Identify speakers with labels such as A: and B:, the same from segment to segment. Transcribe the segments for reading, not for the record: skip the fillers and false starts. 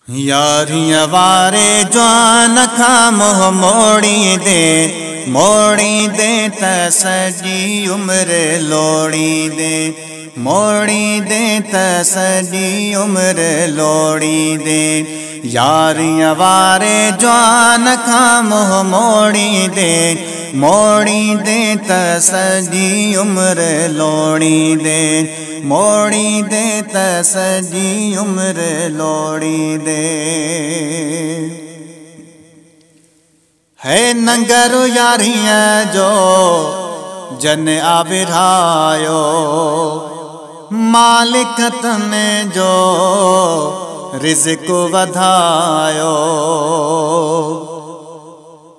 A: यारियां वारे जवान खा मोह मोड़ी दे त सजी उम्र लोड़ी दे, मोड़ी दे त सजी उम्र लोड़ी दे। यारियां वारे जवान खा मोह मोड़ी दे त सजी उम्र लोड़ी दे, मोड़ी दे त सजी उम्र लोड़ी दे। है नंगर यारियां जो जन आविरायो, मालिक तने जो रिज़्क़ वधायो।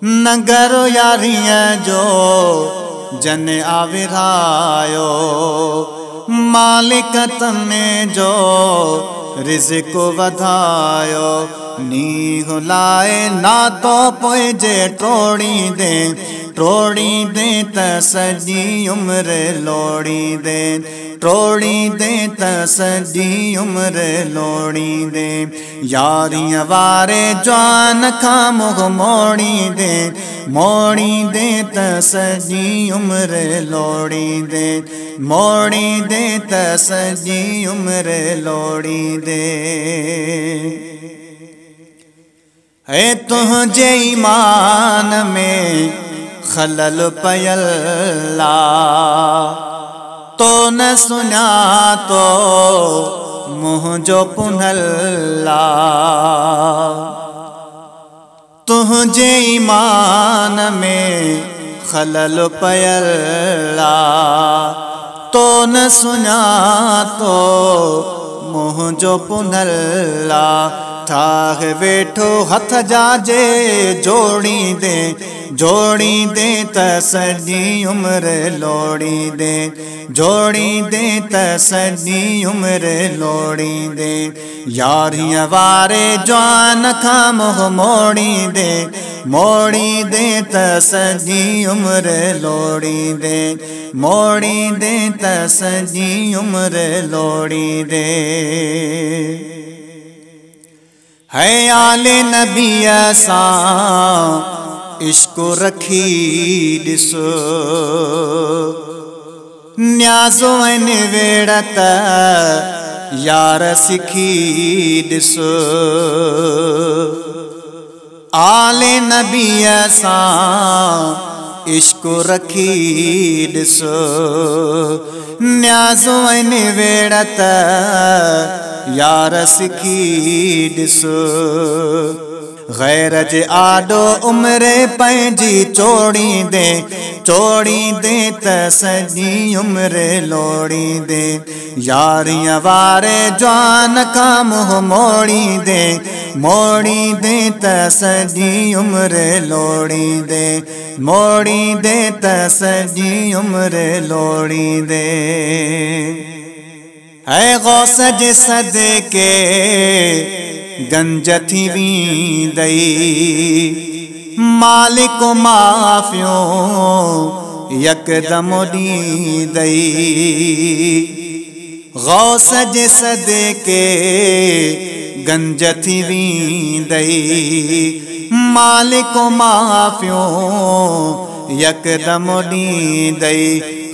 A: नंगर यारियां जो जन आविरायो, मालिक तने जो रिज़्क़ वधायो। नीह लाए ना तो पोए जे टोड़ी दे त सजी उम्र लोड़ी दे, टोड़ी दे त सजी उम्र लोड़ी दे। यारियां वारे जवान खा मुँह मोड़ी दे त सजी उम्र लोड़ी दे, मोड़ी दे त सजी उम्र लोड़ी दे। है तुझे ईमान में खलल पयल्ला, तो न सुना तो मुँह जो पुनल्ला। तुझे ईमान में खलल पयल्ला, तो न सुना तो मुँह जो पुनल्ला। ठाह वेठो हथ जाजे जोड़ी दे त सजी उम्र लोड़ी दे, जोड़ी दे त सजी उम्र लोड़ी दे। यारियां वारे जवान खा मुँह मोड़ी दे त सजी उम्र लोड़ी दे, मोड़ी दे त सजी उम्र लोड़ी दे। है आले नबी सां इश्क रखी ॾिसो, न्याज़ो आहिनि वेड़त यार सिखी ॾिसो। आले नबी सां इश्क रखी ॾिसो, न्याज़ो आहिनि वेड़त यार सिखी ॾिसो। गैर जे आॾो उम्र पंहिंजी चोड़ी दे त सजी उम्र लोड़ी दे। यारियां वारे जवान खा मुँह मोड़ी दे त सजी उम्र लोड़ी दे, मोड़ी दे त सजी उम्र लोड़ी दे। है गौस जे सदके गंज थी वींदई, मालिक माफ़ियो यकदम ॾींदई। गौस जे सदके गंज थी वींदई, मालिक माफ़ियो यकदम ॾींदई।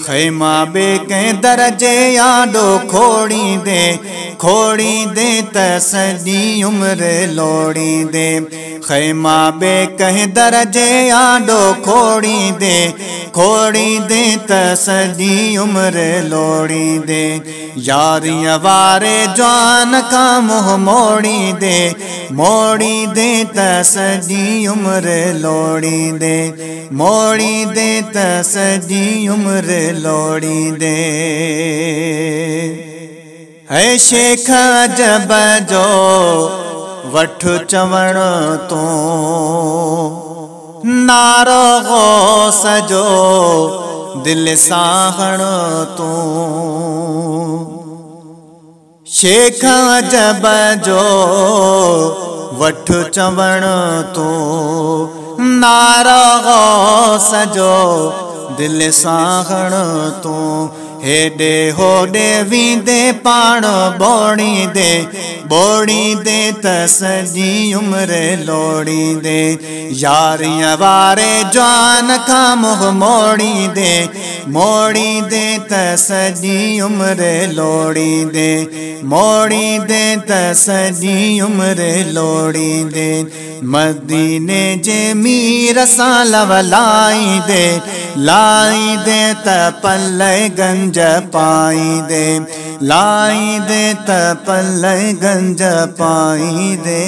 A: ख़ैमा बे कंहिं दर्जे आॾो खोड़ी दे त सजी उम्र लोड़ी दे। ख़ैमा बे कंहिं दर्जे आॾो खोड़ी दे त सजी उम्र लोड़ी दे। यारियां वारे जवान खा मुँह मोड़ी दे त सजी उम्र लोड़ी दे, मोड़ी दे त सजी उम्र लोड़ी दे। है शेख अजब जो वठ चवण तो, नारो गौस जो दिल सां हण तो। शेख अजब जो वठ चवण तो, नारो गौस जो दिल साहण तू हेडे होडे वींदे पाण बोड़ी दे त सजी उम्र लोड़ी दे यारियां वारे जान का मुँह मोड़ी दे त सजी उम्र लोड़ी दे त सजी उम्र लोड़ी दे मदीने जे मीर सां लवलाई दे त पल गंज पाई दे लाई दे त पल गंज पाई दे।